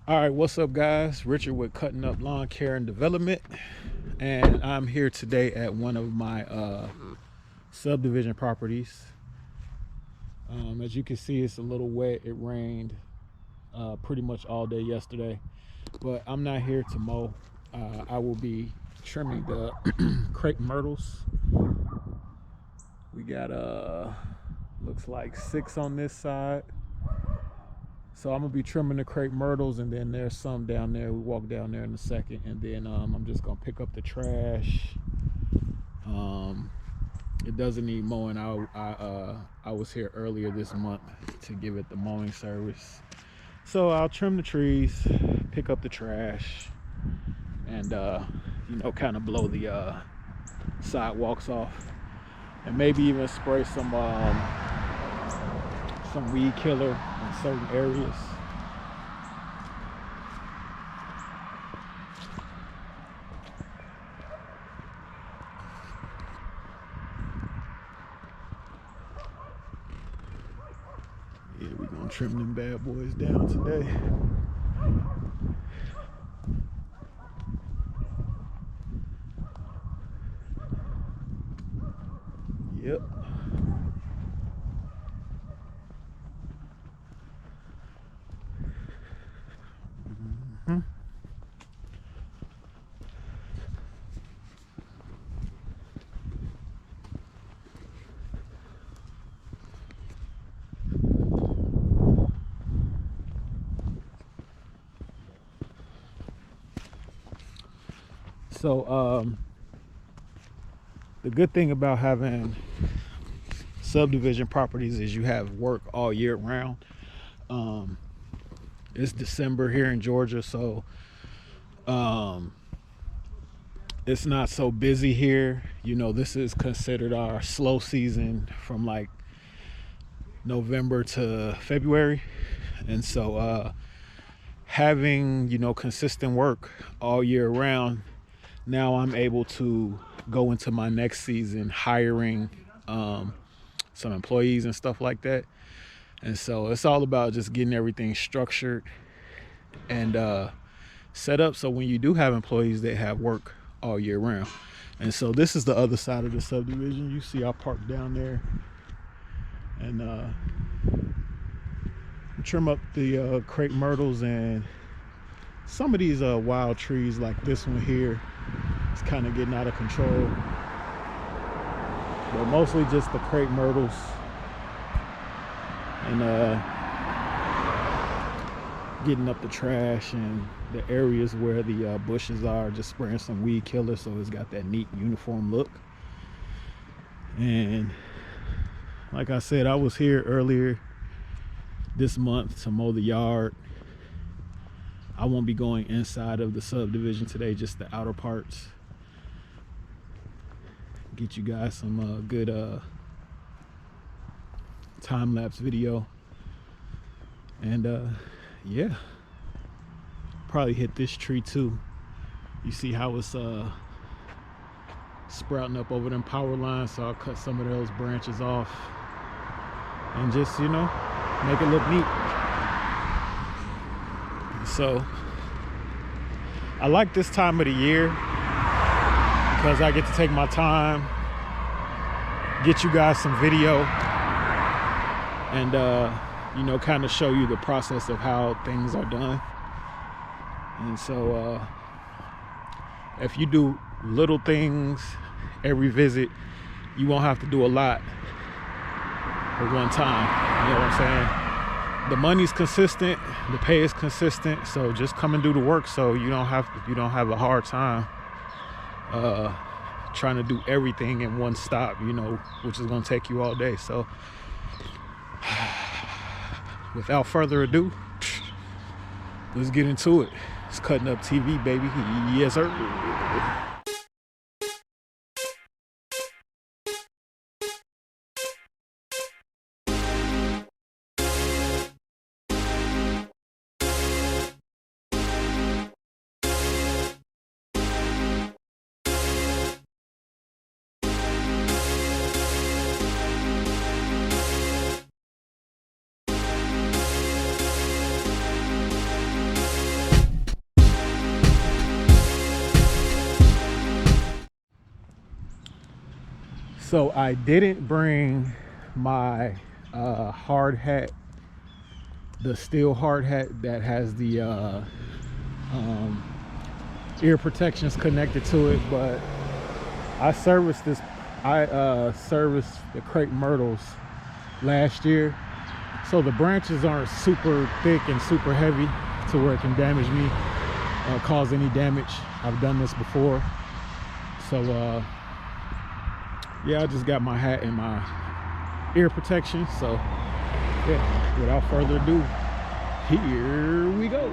All right, what's up, guys? Richard with Cutting Up Lawn Care and Development, and I'm here today at one of my subdivision properties. As you can see, it's a little wet. It rained pretty much all day yesterday, but I'm not here to mow. I will be trimming the crepe myrtles. We got looks like 6 on this side. So I'm gonna be trimming the crepe myrtles, and then there's some down there. We walk down there in a second, and then I'm just gonna pick up the trash. It doesn't need mowing. I was here earlier this month to give it the mowing service. So I'll trim the trees, pick up the trash, and kind of blow the sidewalks off, and maybe even spray some weed killer in certain areas. Yeah, we're gonna trim them bad boys down today. Yep. So the good thing about having subdivision properties is you have work all year round. It's December here in Georgia, so it's not so busy here. This is considered our slow season from like November to February, and so having consistent work all year round, now I'm able to go into my next season hiring some employees and stuff like that. And so it's all about just getting everything structured and set up so when you do have employees, they have work all year round. And so this is the other side of the subdivision. You see I parked down there, and trim up the crepe myrtles and some of these wild trees like this one here. It's kind of getting out of control, but mostly just the crepe myrtles, and getting up the trash and the areas where the bushes are, just spraying some weed killer so it's got that neat uniform look. And like I said, I was here earlier this month to mow the yard. I won't be going inside of the subdivision today, just the outer parts. Get you guys some good time-lapse video. And yeah, probably hit this tree too. You see how it's sprouting up over them power lines, so I'll cut some of those branches off and just make it look neat. So I like this time of the year because I get to take my time, get you guys some video, and kind of show you the process of how things are done. And so if you do little things every visit, you won't have to do a lot at one time. You know what I'm saying? The money's consistent, the pay is consistent, so just come and do the work so you don't have a hard time trying to do everything in one stop, which is going to take you all day. So without further ado, let's get into it. It's Cutting Up TV, baby. Yes, sir. So I didn't bring my hard hat, the steel hard hat that has the ear protections connected to it, but I serviced the Crepe Myrtles last year, so the branches aren't super thick and super heavy to where it can damage me, cause any damage. I've done this before, so yeah, I just got my hat and my ear protection. So yeah, without further ado, here we go.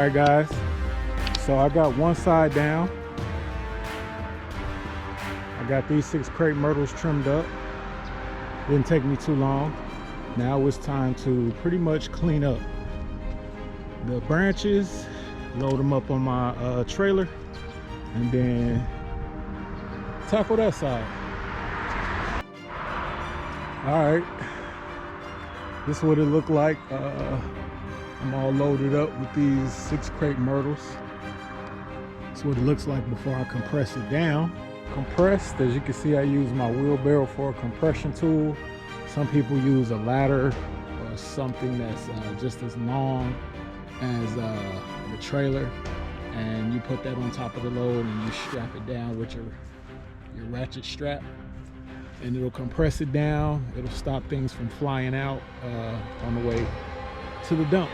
right, guys. So I got one side down. I got these 6 crepe myrtles trimmed up. Didn't take me too long. Now it's time to pretty much clean up the branches, load them up on my trailer, and then tackle that side. All right, this is what it looked like. I'm all loaded up with these 6 crepe myrtles. That's what it looks like before I compress it down. Compressed, as you can see, I use my wheelbarrow for a compression tool. Some people use a ladder or something that's just as long as the trailer, and you put that on top of the load and you strap it down with your ratchet strap, and it'll compress it down. It'll stop things from flying out on the way to the dump.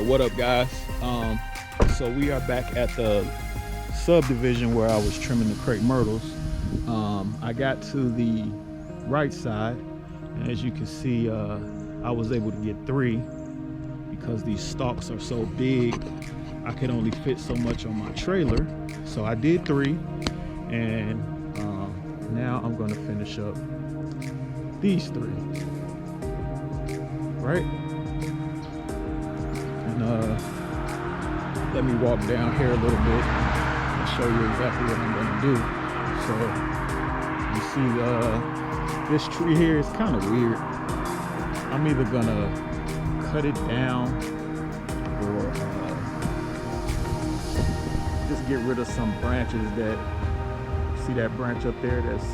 What up, guys? So we are back at the subdivision where I was trimming the crepe myrtles. I got to the right side, and as you can see, I was able to get 3 because these stalks are so big. I could only fit so much on my trailer, so I did 3, and now I'm going to finish up these 3. Right? Let me walk down here a little bit and show you exactly what I'm going to do. So you see this tree here is kind of weird. I'm either going to cut it down or just get rid of some branches. That see that branch up there that's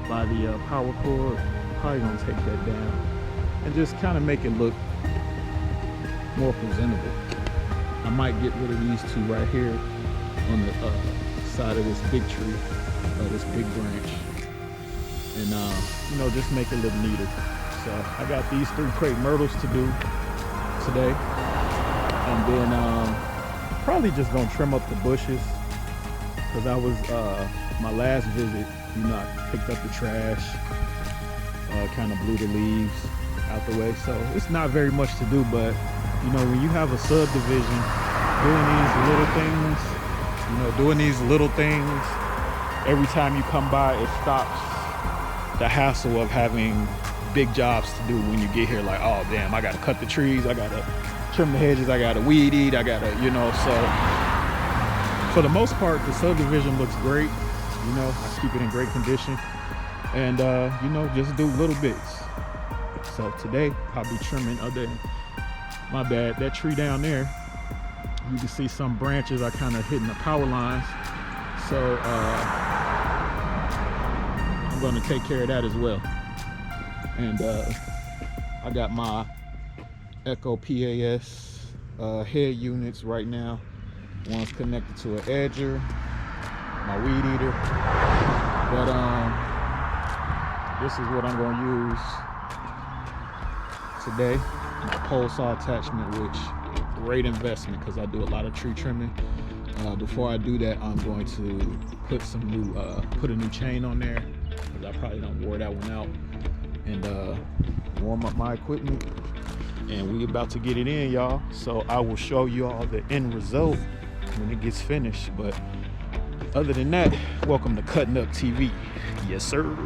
by the power cord. Probably going to take that down and just kind of make it look more presentable. I might get rid of these 2 right here on the side of this big tree, this big branch, and you know, just make it look neater. So I got these 3 crepe myrtles to do today, and then probably just gonna trim up the bushes because I was my last visit. You know, I picked up the trash, kind of blew the leaves out the way. So it's not very much to do, but you know, when you have a subdivision, doing these little things, every time you come by, it stops the hassle of having big jobs to do when you get here. Like, oh damn, I gotta cut the trees, I gotta trim the hedges, I gotta weed eat, I gotta, so for the most part, the subdivision looks great. You know, I keep it in great condition, and just do little bits. So today I'll be trimming my bad, that tree down there. You can see some branches are kind of hitting the power lines. So I'm gonna take care of that as well. And I got my Echo PAS head units right now. One's connected to an edger, my weed eater. But this is what I'm gonna use today. My pole saw attachment, which great investment because I do a lot of tree trimming. Before I do that, I'm going to put a new chain on there because I probably don't wore that one out, and warm up my equipment. And we about to get it in, y'all. So I will show you all the end result when it gets finished. But other than that, welcome to Cuttin Up TV. Yes, sir.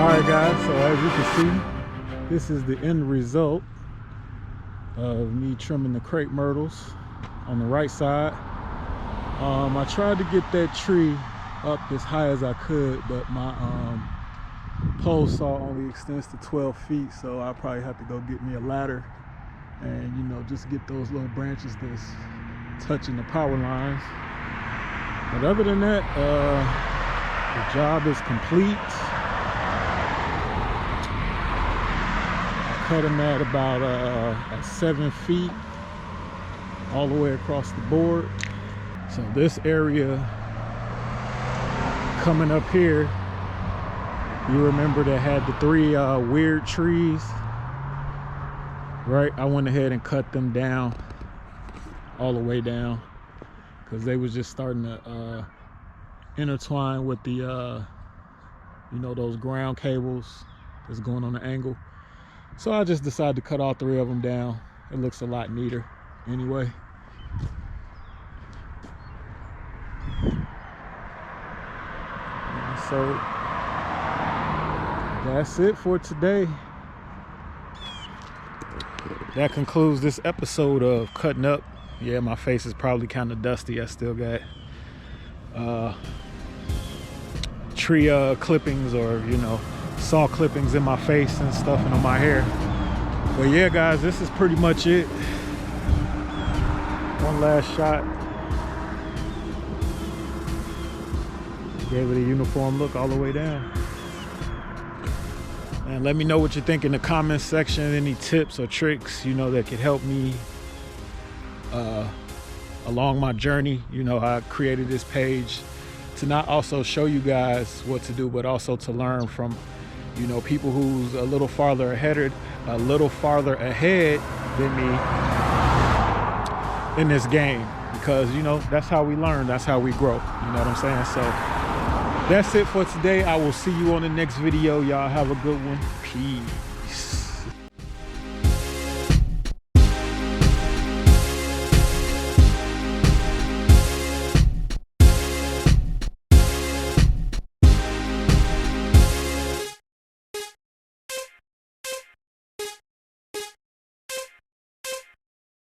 Alright guys, so as you can see, this is the end result of me trimming the crepe myrtles on the right side. I tried to get that tree up as high as I could, but my pole saw only extends to 12 feet, so I probably have to go get me a ladder and, you know, just get those little branches that's touching the power lines. But other than that, the job is complete. I cut them at about at 7 feet all the way across the board. So this area coming up here, you remember that had the 3 weird trees, right? I went ahead and cut them down all the way down because they was just starting to intertwine with the you know, those ground cables that's going on the angle. So I just decided to cut all 3 of them down. It looks a lot neater anyway. And so that's it for today. That concludes this episode of Cutting Up. Yeah, my face is probably kind of dusty. I still got tree clippings, or, you know, saw clippings in my face and stuff and on my hair. But yeah guys, this is pretty much it. One last shot. Gave it a uniform look all the way down. And let me know what you think in the comments section. Any tips or tricks, you know, that could help me along my journey. You know, I created this page to not also show you guys what to do, but also to learn from, you know, people who's a little farther ahead than me in this game. Because, you know, that's how we learn, that's how we grow. You know what I'm saying? So that's it for today. I will see you on the next video. Y'all have a good one. Peace.